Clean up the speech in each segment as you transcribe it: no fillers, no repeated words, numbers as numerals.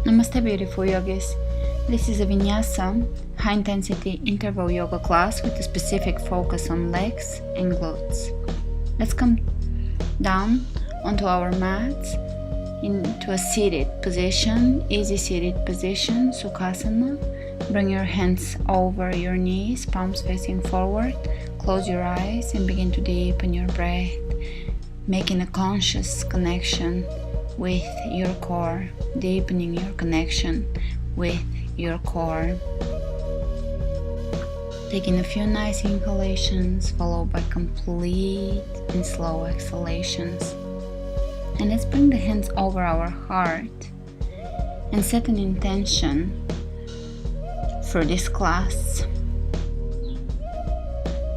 Namaste, beautiful yogis. This is a Vinyasa, high intensity interval yoga class with a specific focus on legs and glutes. Let's come down onto our mats into a seated position, easy seated position, Sukhasana. Bring your hands over your knees, palms facing forward. Close your eyes and begin to deepen your breath, making a conscious connection with your core, deepening your connection with your core. Taking a few nice inhalations followed by complete and slow exhalations. And let's bring the hands over our heart and set an intention for this class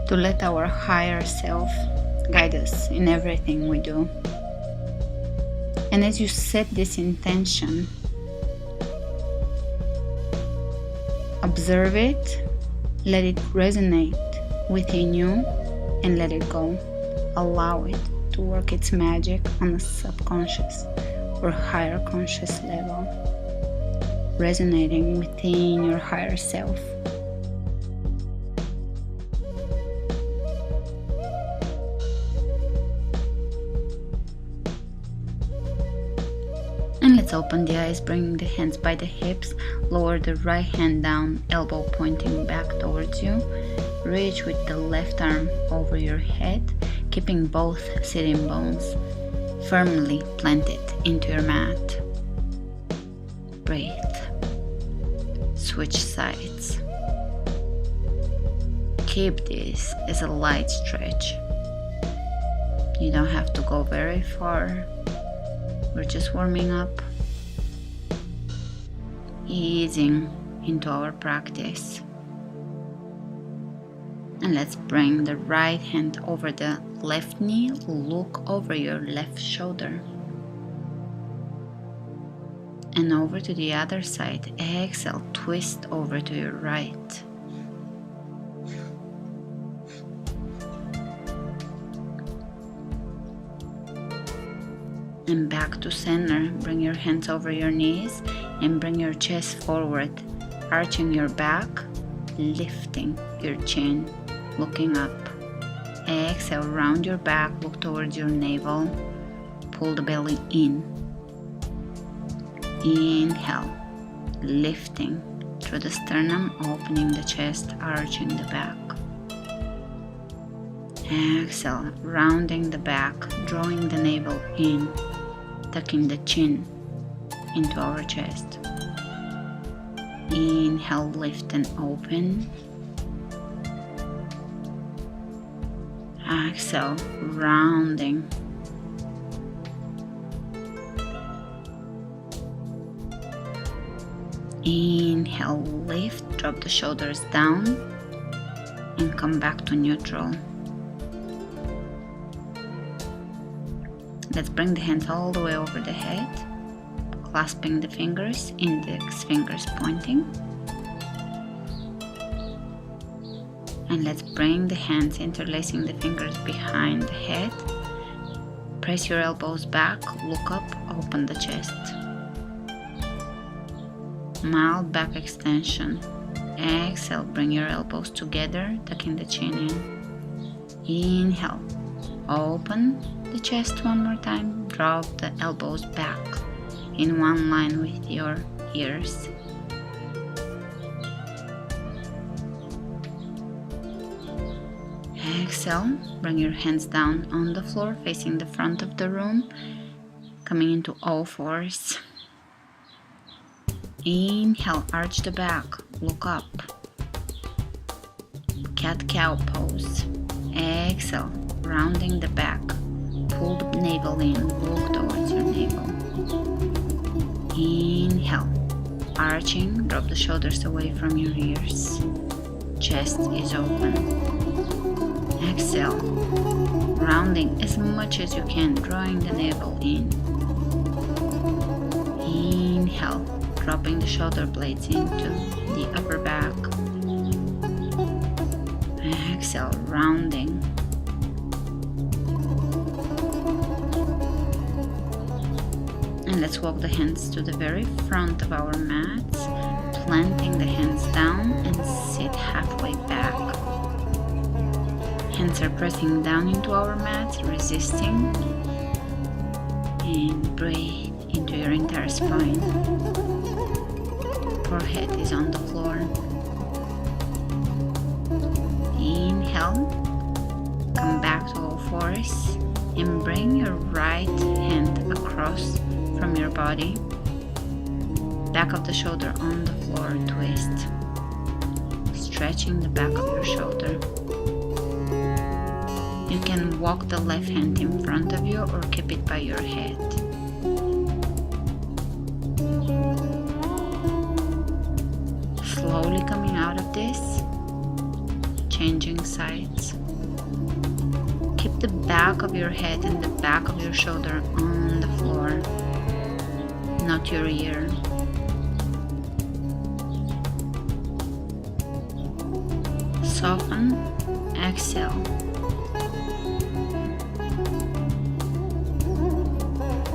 to let our higher self guide us in everything we do. And as you set this intention, observe it, let it resonate within you, and let it go. Allow it to work its magic on a subconscious or higher conscious level, resonating within your higher self. And let's open the eyes, bringing the hands by the hips. Lower the right hand down, elbow pointing back towards you. Reach with the left arm over your head, keeping both sitting bones firmly planted into your mat. Breathe. Switch sides. Keep this as a light stretch. You don't have to go very far. We're just warming up, easing into our practice. And let's bring the right hand over the left knee, look over your left shoulder. And over to the other side, exhale, twist over to your right. And back to center. Bring your hands over your knees and bring your chest forward, arching your back, lifting your chin, looking up. Exhale, round your back, look towards your navel, pull the belly in. Inhale, lifting through the sternum, opening the chest, arching the back. Exhale, rounding the back, drawing the navel in, tucking the chin into our chest. Inhale, lift and open. Exhale, rounding. Inhale, lift, drop the shoulders down and come back to neutral. Let's bring the hands all the way over the head, clasping the fingers, index fingers pointing. And let's bring the hands, interlacing the fingers behind the head. Press your elbows back, look up, open the chest. Mild back extension. Exhale, bring your elbows together, tucking the chin in. Inhale, open the chest one more time, drop the elbows back in one line with your ears. Exhale, bring your hands down on the floor, facing the front of the room, coming into all fours. Inhale, arch the back, look up. Cat-cow pose. Exhale, rounding the back. Pull the navel in, look towards your navel. Inhale, arching, drop the shoulders away from your ears. Chest is open. Exhale, rounding as much as you can, drawing the navel in. Inhale, dropping the shoulder blades into the upper back. Exhale, rounding. And let's walk the hands to the very front of our mats, planting the hands down and sit halfway back. Hands are pressing down into our mats, resisting. And breathe into your entire spine. Forehead is on the floor. Inhale, come back to all fours and bring your right hand across from your body. Back of the shoulder on the floor, twist. Stretching the back of your shoulder. You can walk the left hand in front of you or keep it by your head. Slowly coming out of this, changing sides. Keep the back of your head and the back of your shoulder on the floor, not your ear. Soften, exhale.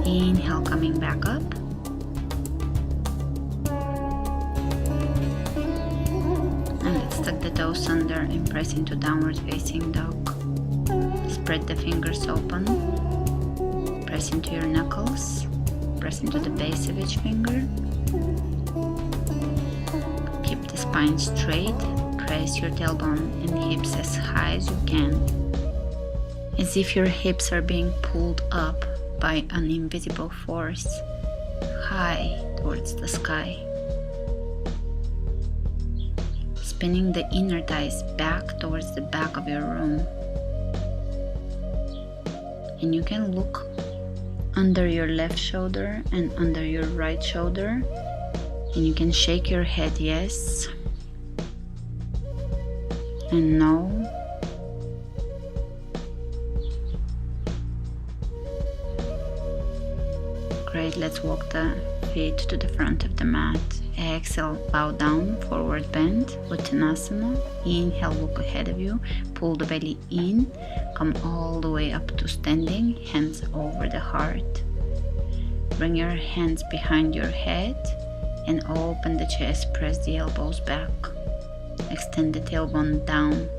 Inhale, coming back up. And let's tuck the toes under and press into downward facing dog. Spread the fingers open. Press into your knuckles. Press into the base of each finger. Keep the spine straight. Press your tailbone and hips as high as you can, as if your hips are being pulled up by an invisible force, high towards the sky. Spinning the inner thighs back towards the back of your room. And you can look under your left shoulder and under your right shoulder, and you can shake your head yes and no. Great, let's walk the feet to the front of the mat. Exhale, bow down, forward bend, Uttanasana. Inhale, look ahead of you, pull the belly in, come all the way up to standing, hands over the heart. Bring your hands behind your head and open the chest, press the elbows back. Extend the tailbone down.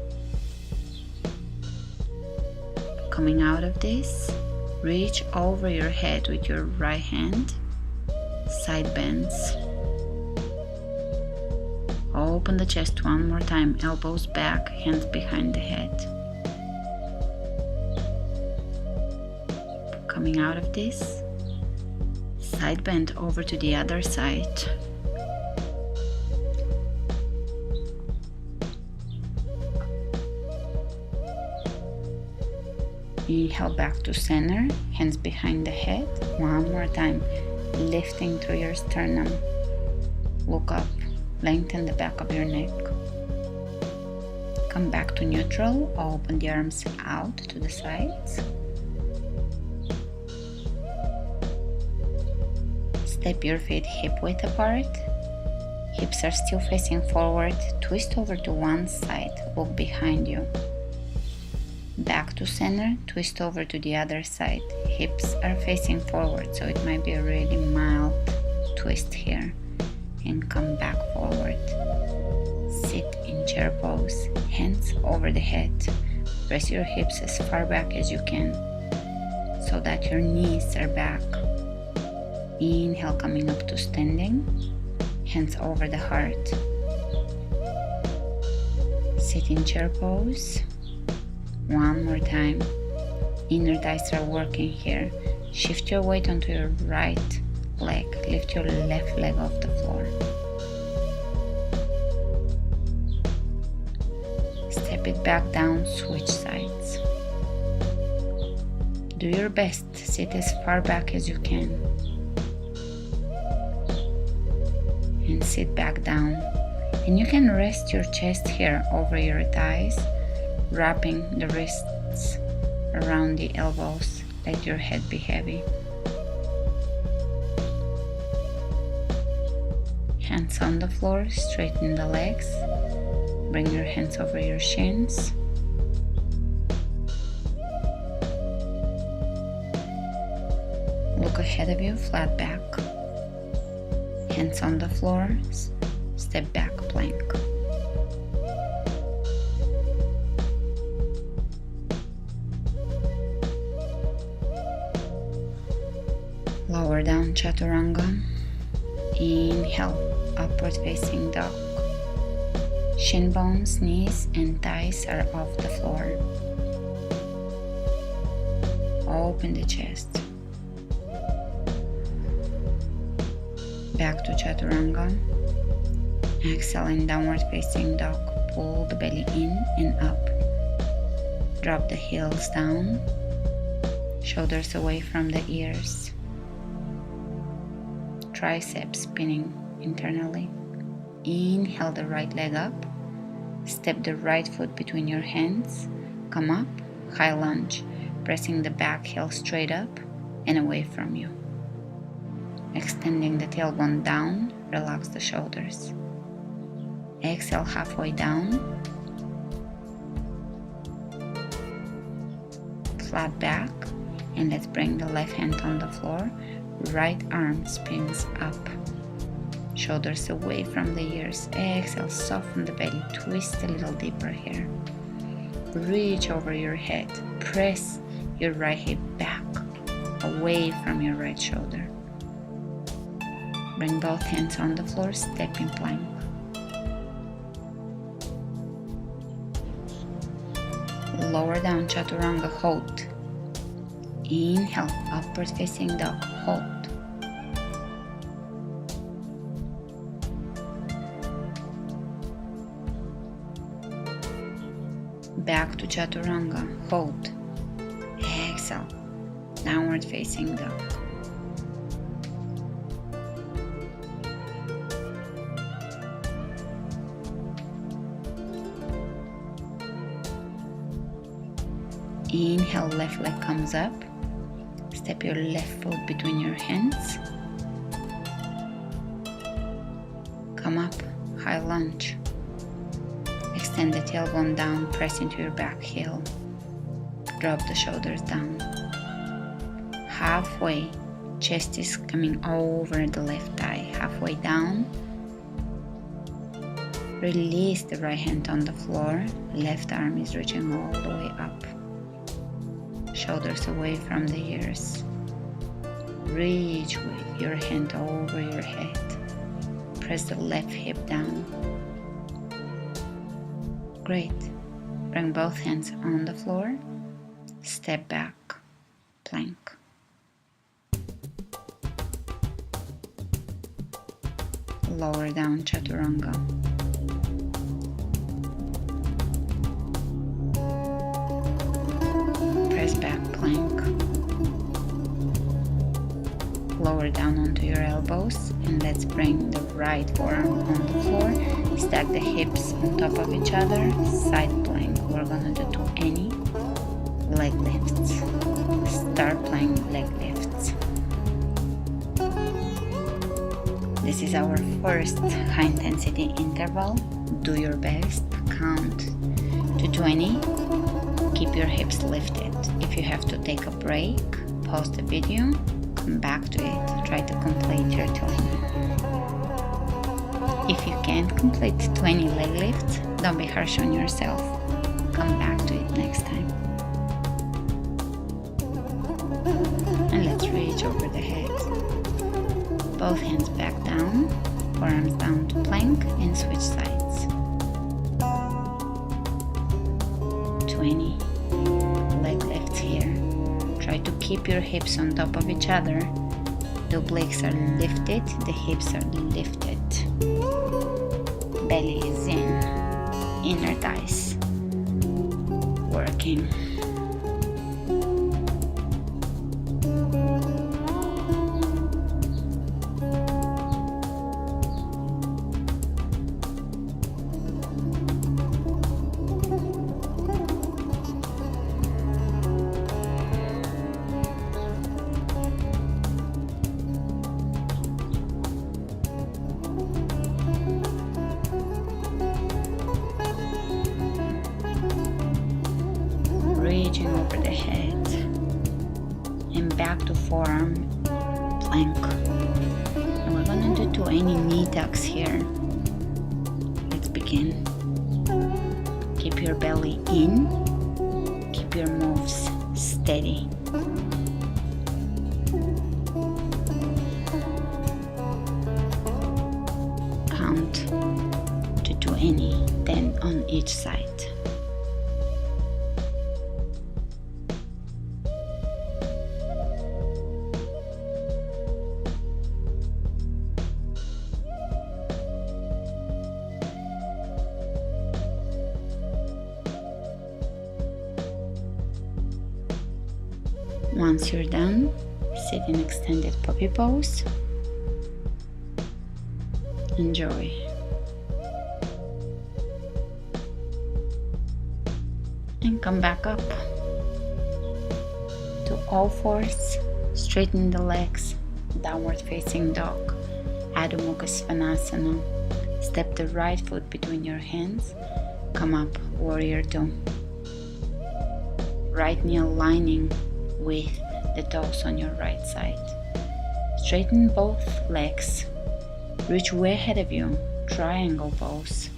Coming out of this, reach over your head with your right hand, side bends. Open the chest one more time, elbows back, hands behind the head. Coming out of this, side bend over to the other side. Inhale back to center, hands behind the head. One more time, lifting through your sternum. Look up, lengthen the back of your neck. Come back to neutral, open the arms out to the sides. Step your feet hip width apart. Hips are still facing forward. Twist over to one side, look behind you. Back to center, twist over to the other side. Hips are facing forward, so it might be a really mild twist here. And come back forward. Sit in chair pose, hands over the head. Press your hips as far back as you can, so that your knees are back. Inhale, coming up to standing, hands over the heart. Sit in chair pose. One more time. Inner thighs are working here. Shift your weight onto your right leg. Lift your left leg off the floor. Step it back down, switch sides. Do your best. Sit as far back as you can. And sit back down. And you can rest your chest here over your thighs, wrapping the wrists around the elbows. Let your head be heavy. Hands on the floor, straighten the legs. Bring your hands over your shins. Look ahead of you, flat back. Hands on the floor, step back plank. Lower down chaturanga. Inhale, upward facing dog. Shin bones, knees and thighs are off the floor. Open the chest. Back to chaturanga. Exhale in downward facing dog. Pull the belly in and up. Drop the heels down. Shoulders away from the ears. Triceps spinning internally. Inhale the right leg up. Step the right foot between your hands. Come up, high lunge, pressing the back heel straight up and away from you. Extending the tailbone down, relax the shoulders. Exhale halfway down. Flat back, and let's bring the left hand on the floor. Right arm spins up. Shoulders away from the ears. Exhale, soften the belly. Twist a little deeper here. Reach over your head. Press your right hip back, away from your right shoulder. Bring both hands on the floor, step in plank. Lower down chaturanga, hold. Inhale, upward facing dog, hold. Back to chaturanga, hold. Exhale, downward facing dog. Inhale, left leg comes up. Step your left foot between your hands. Come up, high lunge. Extend the tailbone down, press into your back heel. Drop the shoulders down. Halfway, chest is coming over the left thigh. Halfway down. Release the right hand on the floor. Left arm is reaching all the way up. Shoulders away from the ears. Reach with your hand over your head. Press the left hip down. Great. Bring both hands on the floor. Step back, plank. Lower down chaturanga. Press back, plank. Lower down onto your elbows and let's bring the right forearm on the floor. Stack the hips on top of each other. Side plank. We're gonna do 20 leg lifts. Start plank leg lifts. This is our first high intensity interval. Do your best. Count to 20. Keep your hips lifted. If you have to take a break, pause the video, come back to it. Try to complete your 20. If you can't complete 20 leg lifts, don't be harsh on yourself. Come back to it next time. And let's reach over the head. Both hands back down, forearms down to plank and switch sides. 20 leg lifts here. Try to keep your hips on top of each other. The obliques are lifted, the hips are lifted. Belly is in, inner thighs working. Reaching over the head and back to forearm plank. And we're gonna do 20 knee tucks here. Let's begin. Keep your belly in. Keep your moves steady. Count to 20, 10 on each side. Once you're done, sit in extended puppy pose. Enjoy. And come back up to all fours. Straighten the legs. Downward facing dog. Adho Mukha Svanasana. Step the right foot between your hands. Come up, warrior two. Right knee aligning with the toes on your right side. Straighten both legs. Reach way ahead of you, triangle pose.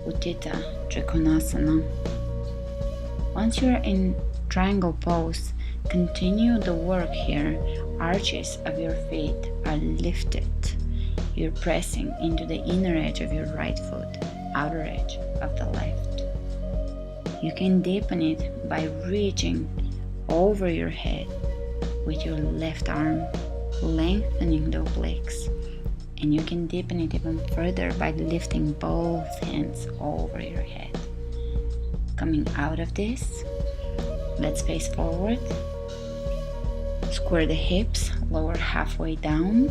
Utthita Trikonasana. Once you're in triangle pose, continue the work here. Arches of your feet are lifted. You're pressing into the inner edge of your right foot, outer edge of the left. You can deepen it by reaching over your head with your left arm, lengthening the obliques, and you can deepen it even further by lifting both hands over your head. Coming out of this, let's face forward, square the hips, lower halfway down,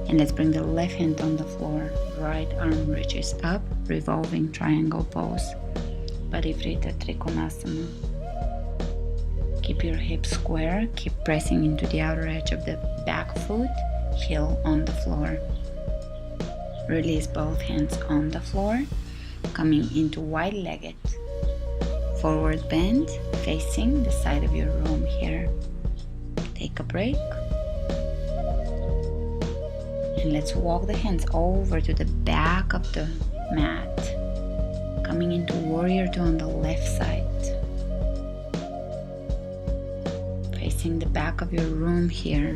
and let's bring the left hand on the floor. Right arm reaches up, revolving triangle pose, Parivrita Trikonasana. Keep your hips square, keep pressing into the outer edge of the back foot, heel on the floor. Release both hands on the floor, coming into wide-legged. Forward bend, facing the side of your room here. Take a break. And let's walk the hands over to the back of the mat, coming into warrior two on the left side. Facing the back of your room here.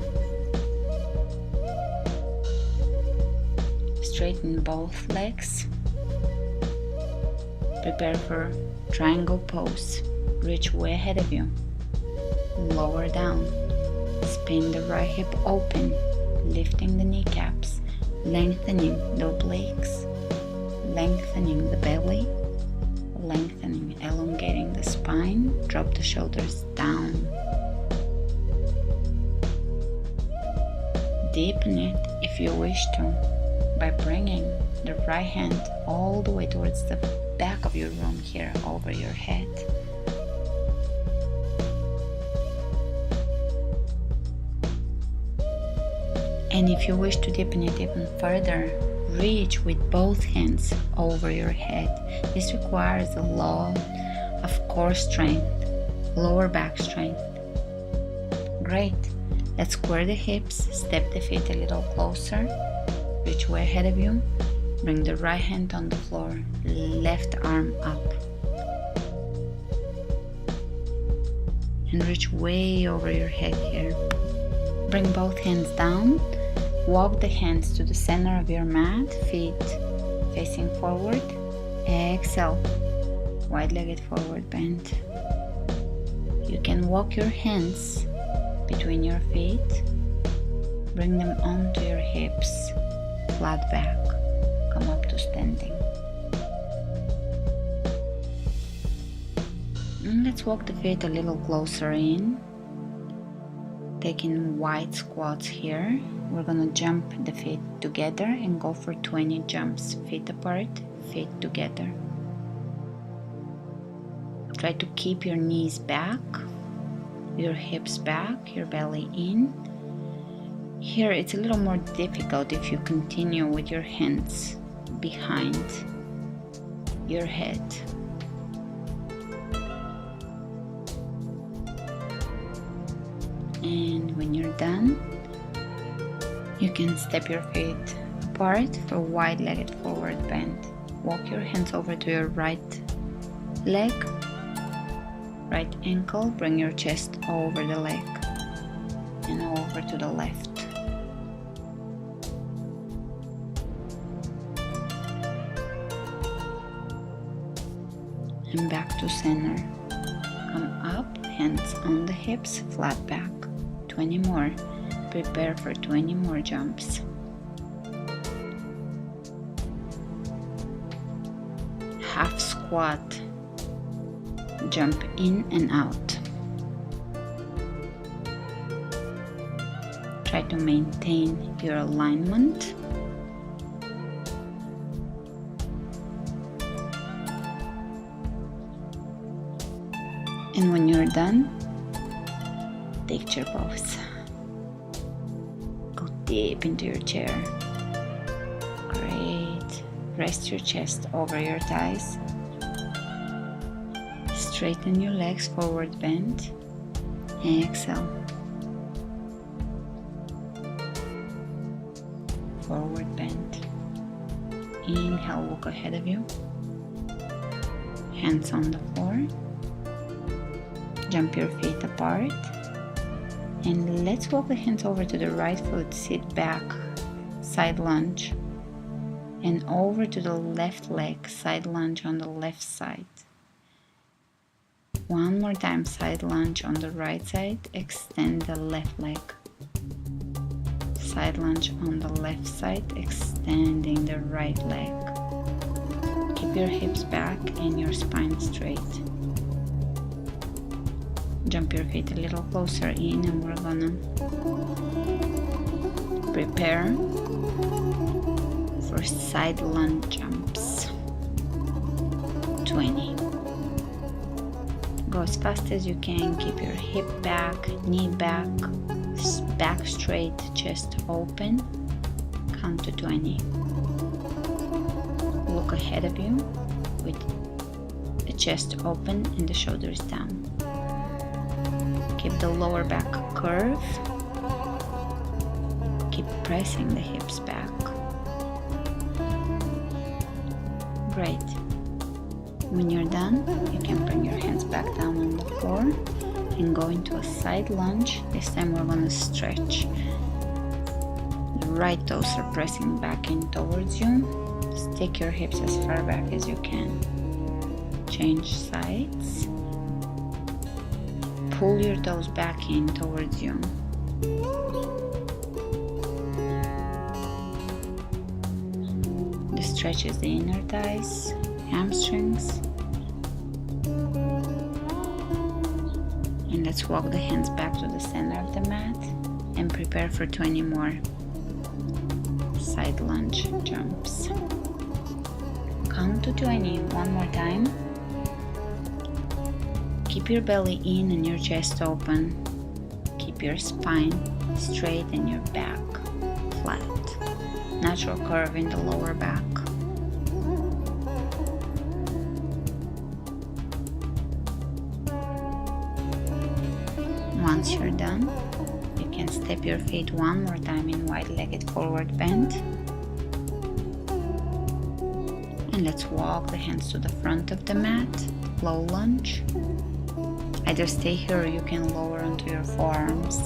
Straighten both legs. Prepare for triangle pose. Reach way ahead of you. Lower down. Spin the right hip open, lifting the kneecaps, lengthening the obliques, lengthening the belly, lengthening, elongating the spine. Drop the shoulders down. Deepen it if you wish to by bringing the right hand all the way towards the back of your room here over your head. And if you wish to deepen it even further, reach with both hands over your head. This requires a lot of core strength, lower back strength. Great. Let's square the hips, step the feet a little closer, reach way ahead of you, bring the right hand on the floor, left arm up, and reach way over your head here. Bring both hands down, walk the hands to the center of your mat, feet facing forward, exhale, wide-legged forward bend. You can walk your hands between your feet, bring them onto your hips, flat back, come up to standing. And let's walk the feet a little closer in, taking wide squats here. We're gonna jump the feet together and go for 20 jumps, feet apart, feet together. Try to keep your knees back, your hips back, your belly in. Here it's a little more difficult if you continue with your hands behind your head. And when you're done, You can step your feet apart for wide-legged forward bend. Walk your hands over to your right leg, right ankle, bring your chest over the leg and over to the left. And back to center. Come up, hands on the hips, flat back. 20 more. Prepare for 20 more jumps. Half squat. Jump in and out. Try to maintain your alignment. And when you're done, take chair pose. Go deep into your chair. Great. Rest your chest over your thighs. Straighten your legs, forward bend. Exhale. Forward bend. Inhale, walk ahead of you. Hands on the floor. Jump your feet apart. And let's walk the hands over to the right foot. Sit back, side lunge. And over to the left leg, side lunge on the left side. One more time, side lunge on the right side. Extend the left leg. Side lunge on the left side, extending the right leg. Keep your hips back and your spine straight. Jump your feet a little closer in, and we're gonna prepare for side lunge jumps. 20. Go as fast as you can. Keep your hip back, knee back, back straight, chest open. Count to 20. Look ahead of you with the chest open and the shoulders down. Keep the lower back curve. Keep pressing the hips back. Great. When you're done, you can bring your hands back down on the floor and go into a side lunge. This time we're going to stretch. The right toes are pressing back in towards you. Stick your hips as far back as you can. Change sides. Pull your toes back in towards you. This stretches the inner thighs, hamstrings. And let's walk the hands back to the center of the mat and prepare for 20 more side lunge jumps. Count to 20 one more time. Keep your belly in and your chest open. Keep your spine straight and your back flat. Natural curve in the lower back. Once you're done, you can step your feet one more time in wide-legged forward bend. And let's walk the hands to the front of the mat, low lunge. Either stay here or you can lower onto your forearms.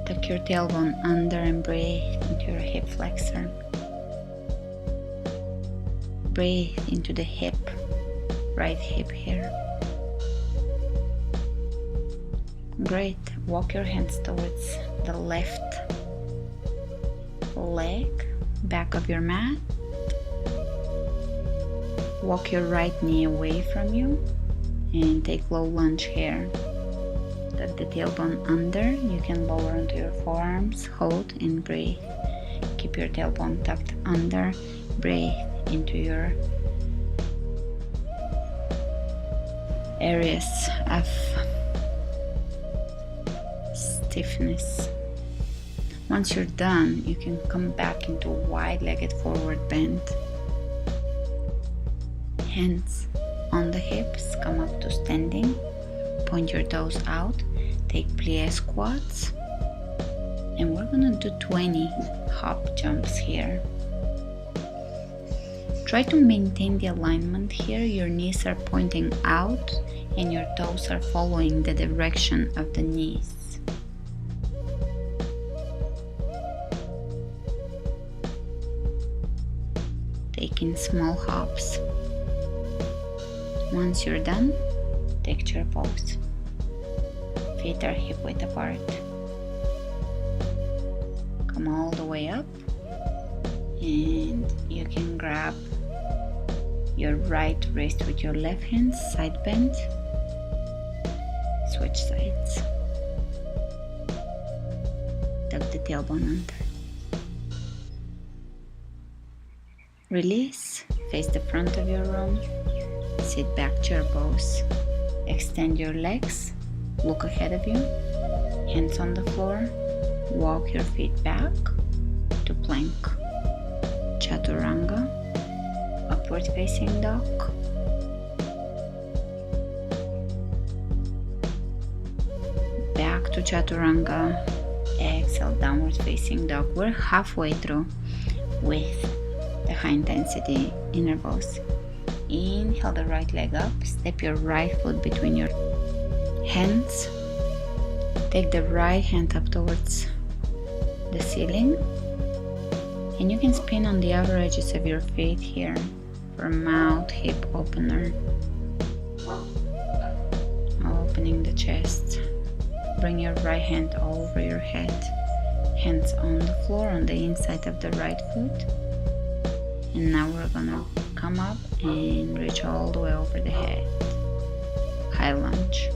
Tuck your tailbone under and breathe into your hip flexor. Breathe into the hip, right hip here. Great. Walk your hands towards the left leg, back of your mat. Walk your right knee away from you and take low lunge here. Tuck the tailbone under. You can lower onto your forearms, hold and breathe. Keep your tailbone tucked under. Breathe into your areas of stiffness. Once you're done, you can come back into wide-legged forward bend. Hands on the hips, come up to standing. Point your toes out. Take plie squats. And we're gonna do 20 hop jumps here. Try to maintain the alignment here. Your knees are pointing out and your toes are following the direction of the knees. Taking small hops. Once you're done, take chair pose. Feet are hip width apart. Come all the way up, and you can grab your right wrist with your left hand, side bend, switch sides. Tuck the tailbone under. Release, face the front of your room, sit back chair pose. Extend your legs, look ahead of you, hands on the floor, walk your feet back to plank. Chaturanga, upward facing dog. Back to Chaturanga, exhale, downward facing dog. We're halfway through with the high intensity intervals. Inhale the right leg up, step your right foot between your hands. Take the right hand up towards the ceiling, and you can spin on the outer edges of your feet here for a mouth hip opener. Opening the chest. Bring your right hand over your head, hands on the floor on the inside of the right foot. And now we're gonna come up and reach all the way over the head. High lunge.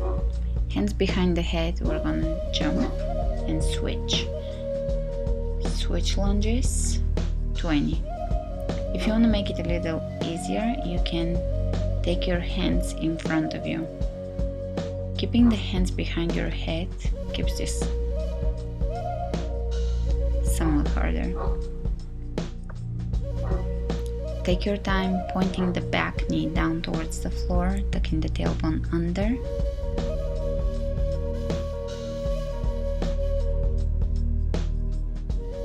Hands behind the head, we're gonna jump and switch. Switch lunges, 20. If you want to make it a little easier, you can take your hands in front of you. Keeping the hands behind your head keeps this somewhat harder. Take your time pointing the back knee down towards the floor, tucking the tailbone under.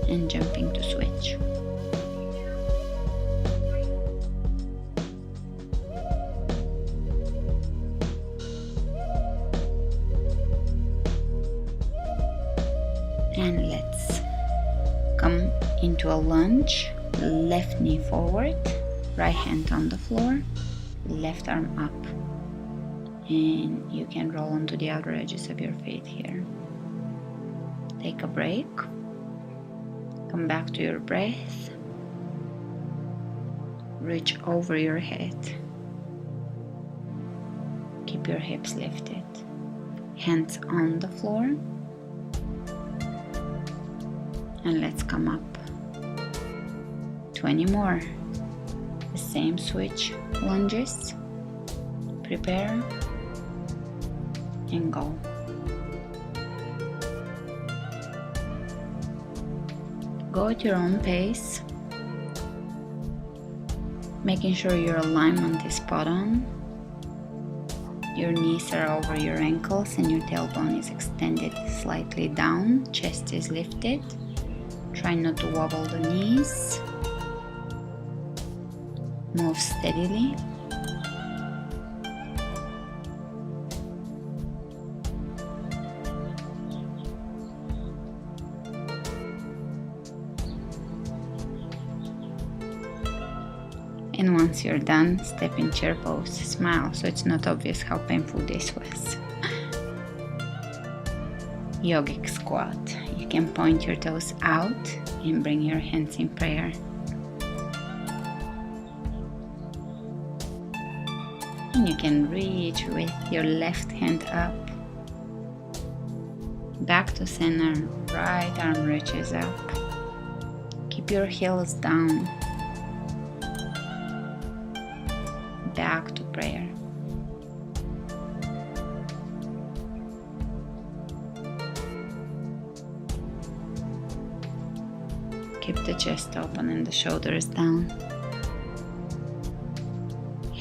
And jumping to switch. And let's come into a lunge. Left knee forward, right hand on the floor, left arm up, and you can roll onto the outer edges of your feet here. Take a break, come back to your breath, reach over your head, keep your hips lifted, hands on the floor, and let's come up. 20 more. The same switch lunges. Prepare and go. Go at your own pace, making sure your alignment is spot on. Your knees are over your ankles and your tailbone is extended slightly down. Chest is lifted. Try not to wobble the knees. Move steadily. And once you're done, step in chair pose. Smile so it's not obvious how painful this was. Yogic squat. You can point your toes out and bring your hands in prayer. And you can reach with your left hand up, back to center, right arm reaches up. Keep your heels down, back to prayer. Keep the chest open and the shoulders down.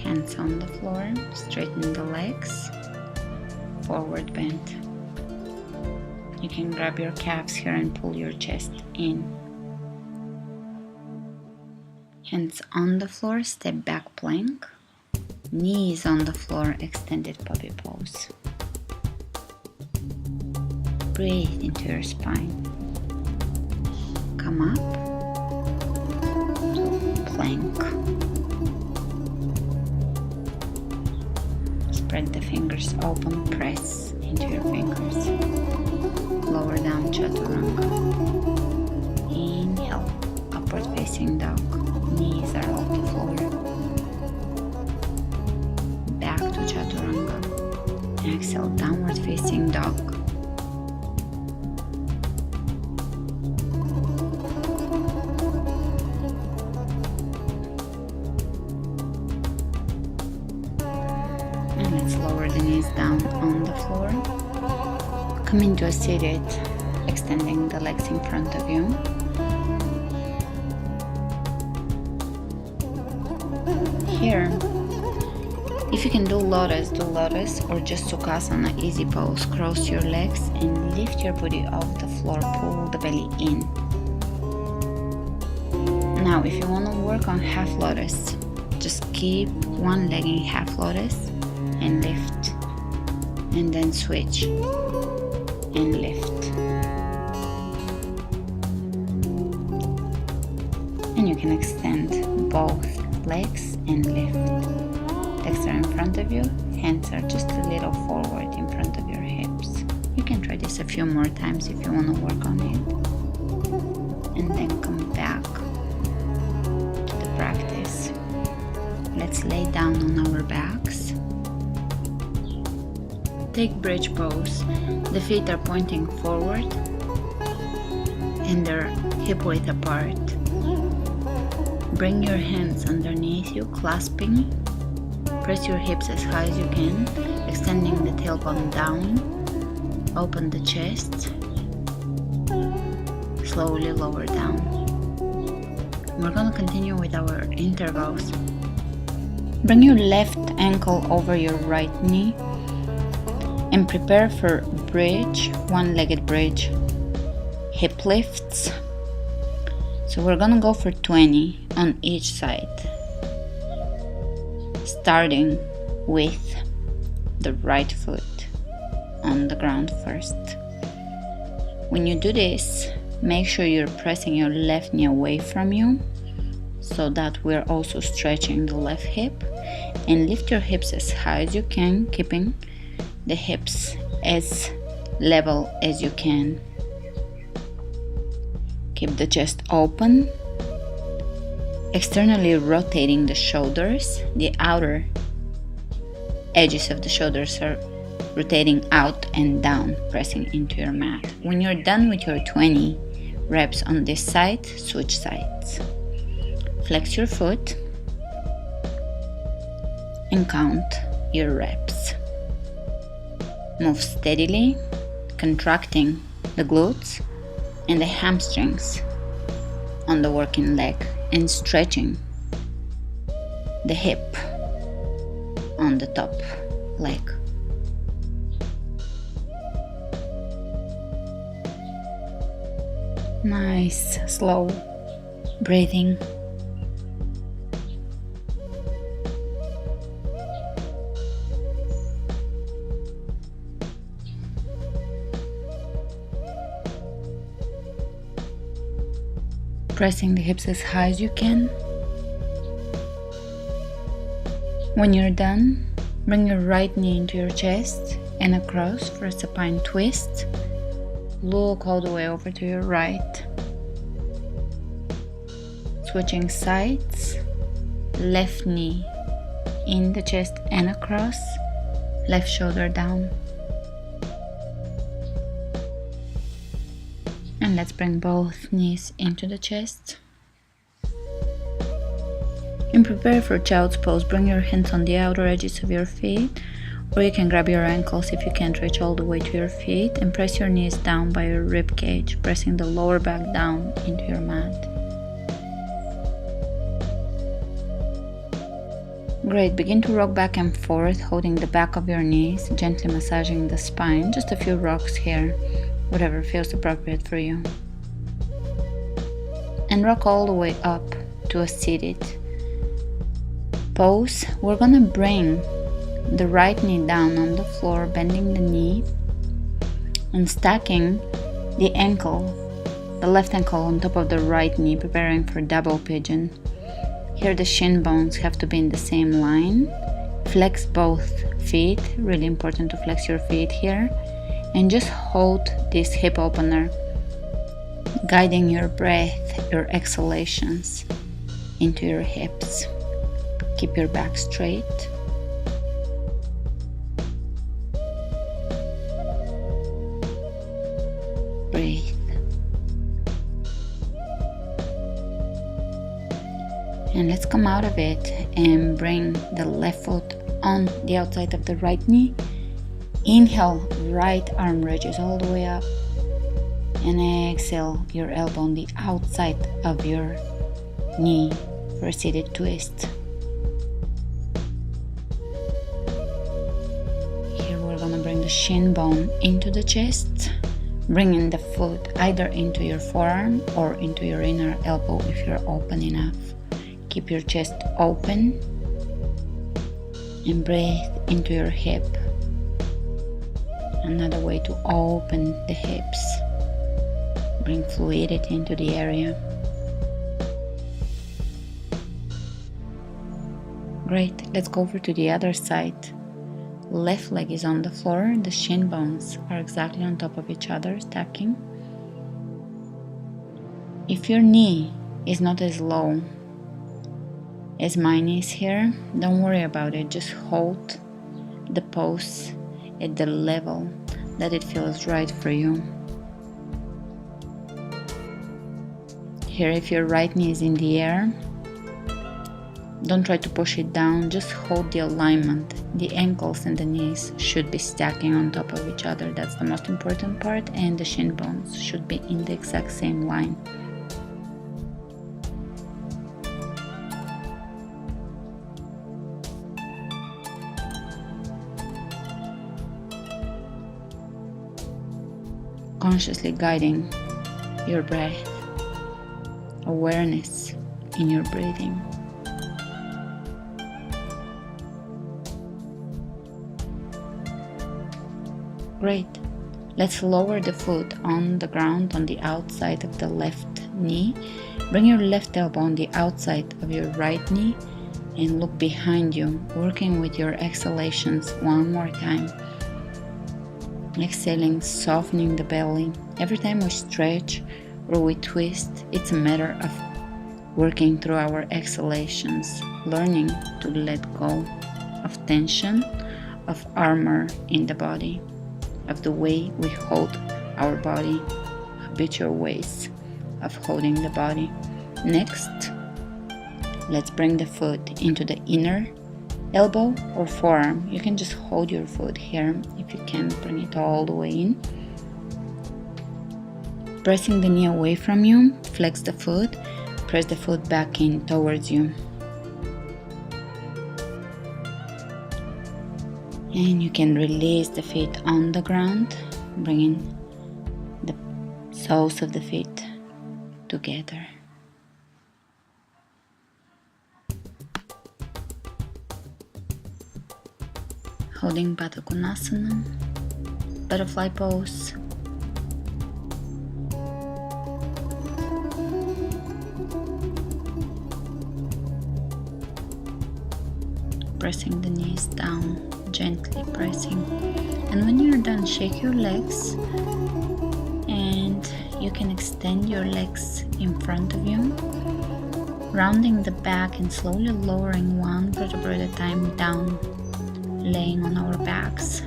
Hands on the floor, straighten the legs, forward bend. You can grab your calves here and pull your chest in. Hands on the floor, step back plank. Knees on the floor, extended puppy pose. Breathe into your spine. Come up, plank. Spread the fingers open, press into your fingers. Lower down, chaturanga. Inhale, upward facing dog. Knees are off the floor. Back to chaturanga. Exhale, downward facing dog. And let's lower the knees down on the floor. Come into a seated, extending the legs in front of you. Here, if you can do lotus or just sukhasana, easy pose. Cross your legs and lift your body off the floor, pull the belly in. Now if you want to work on half lotus, just keep one leg in half lotus and lift, and then switch and lift. And you can extend both legs and lift. Legs are in front of you, hands are just a little forward in front of your hips. You can try this a few more times if you want to work on it. And then come back to the practice. Let's lay down on our backs. Take bridge pose. The feet are pointing forward and they're hip width apart. Bring your hands underneath you, clasping. Press your hips as high as you can, extending the tailbone down. Open the chest. Slowly lower down. We're going to continue with our intervals. Bring your left ankle over your right knee and prepare for bridge, one-legged bridge, hip lifts. So we're gonna go for 20 on each side, starting with the right foot on the ground first. When you do this, make sure you're pressing your left knee away from you so that we're also stretching the left hip, and lift your hips as high as you can, keeping the hips as level as you can. Keep the chest open, externally rotating the shoulders. The outer edges of the shoulders are rotating out and down, pressing into your mat. When you're done with your 20 reps on this side, switch sides. Flex your foot and count your reps. Move steadily, contracting the glutes and the hamstrings on the working leg, and stretching the hip on the top leg. Nice, slow breathing. Pressing the hips as high as you can. When you're done, bring your right knee into your chest and across for a supine twist. Look all the way over to your right. Switching sides. Left knee in the chest and across. Left shoulder down. And let's bring both knees into the chest. And prepare for child's pose. Bring your hands on the outer edges of your feet, or you can grab your ankles if you can't reach all the way to your feet, and press your knees down by your rib cage, pressing the lower back down into your mat. Great, begin to rock back and forth, holding the back of your knees, gently massaging the spine, just a few rocks here, whatever feels appropriate for you. And rock all the way up to a seated pose. We're gonna bring the right knee down on the floor, bending the knee and stacking the ankle, the left ankle on top of the right knee, preparing for double pigeon. Here the shin bones have to be in the same line. Flex both feet, really important to flex your feet here. And just hold this hip opener, guiding your breath, your exhalations into your hips. Keep your back straight. Breathe. And let's come out of it and bring the left foot on the outside of the right knee. Inhale, right arm reaches all the way up. And exhale, your elbow on the outside of your knee for a seated twist. Here we're gonna bring the shin bone into the chest, bringing the foot either into your forearm or into your inner elbow if you're open enough. Keep your chest open and breathe into your hip. Another way to open the hips. Bring fluidity into the area. Great, let's go over to the other side. Left leg is on the floor, the shin bones are exactly on top of each other, stacking. If your knee is not as low as mine is here, don't worry about it, just hold the pose at the level that it feels right for you. Here, if your right knee is in the air, don't try to push it down, just hold the alignment. The ankles and the knees should be stacking on top of each other, that's the most important part, and the shin bones should be in the exact same line. Consciously guiding your breath, awareness in your breathing. Great. Let's lower the foot on the ground on the outside of the left knee. Bring your left elbow on the outside of your right knee and look behind you, working with your exhalations one more time. Exhaling, softening the belly. Every time we stretch or we twist, it's a matter of working through our exhalations, learning to let go of tension, of armor in the body, of the way we hold our body, habitual ways of holding the body. Next, let's bring the foot into the inner elbow or forearm. You can just hold your foot here. If you can, bring it all the way in. Pressing the knee away from you, flex the foot, press the foot back in towards you. And you can release the feet on the ground, bringing the soles of the feet together. Holding Baddha Konasana, butterfly pose. Pressing the knees down, gently pressing. And when you're done, shake your legs, and you can extend your legs in front of you, rounding the back and slowly lowering one vertebra at a time down, laying on our backs.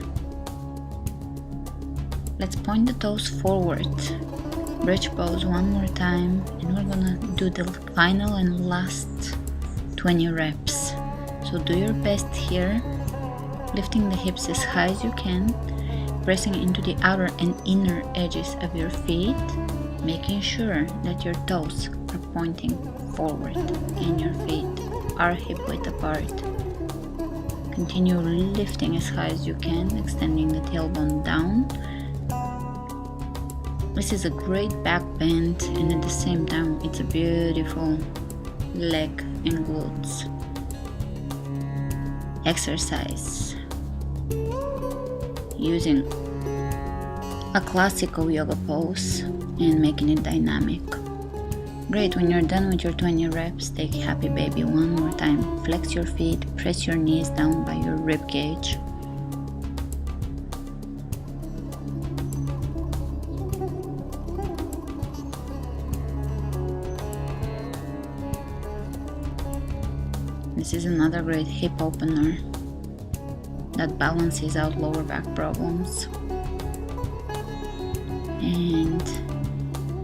Let's point the toes forward. Bridge pose one more time, and we're gonna do the final and last 20 reps. So do your best here, lifting the hips as high as you can, pressing into the outer and inner edges of your feet, making sure that your toes are pointing forward and your feet are hip width apart. Continue lifting as high as you can, extending the tailbone down. This is a great back bend, and at the same time it's a beautiful leg and glutes exercise using a classical yoga pose and making it dynamic. Great. When you're done with your 20 reps, take happy baby one more time. Flex your feet, press your knees down by your rib cage. This is another great hip opener that balances out lower back problems. And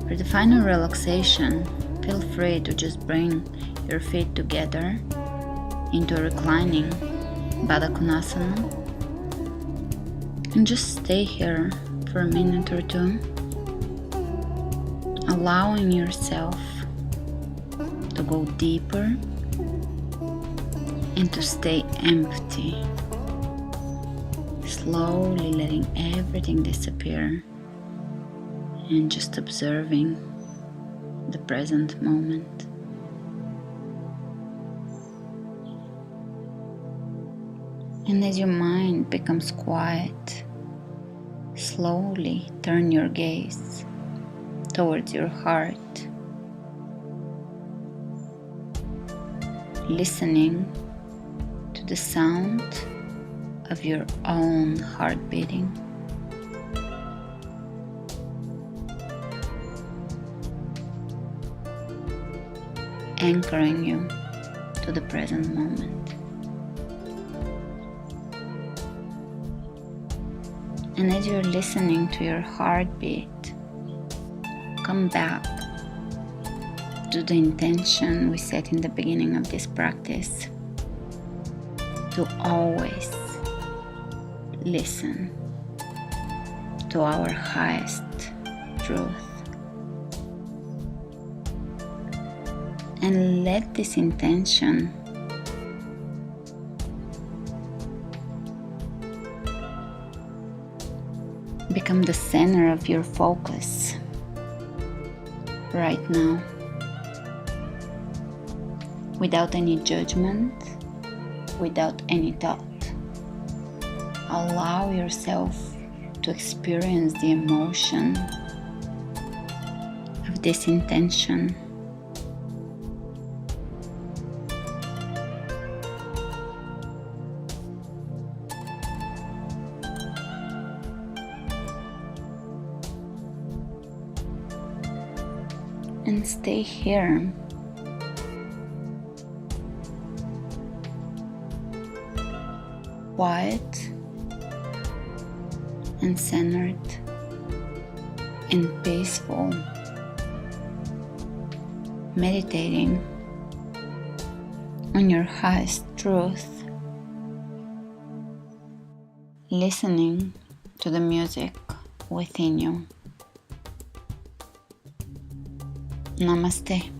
for the final relaxation, feel free to just bring your feet together into a reclining Baddha Konasana and just stay here for a minute or two, allowing yourself to go deeper and to stay empty, slowly letting everything disappear and just observing the present moment. And as your mind becomes quiet, slowly turn your gaze towards your heart, listening to the sound of your own heart beating. Anchoring you to the present moment. And as you're listening to your heartbeat, come back to the intention we set in the beginning of this practice, to always listen to our highest truth. And let this intention become the center of your focus right now, without any judgment, without any thought. Allow yourself to experience the emotion of this intention. And stay here, quiet and centered and peaceful, meditating on your highest truth, listening to the music within you. Namaste.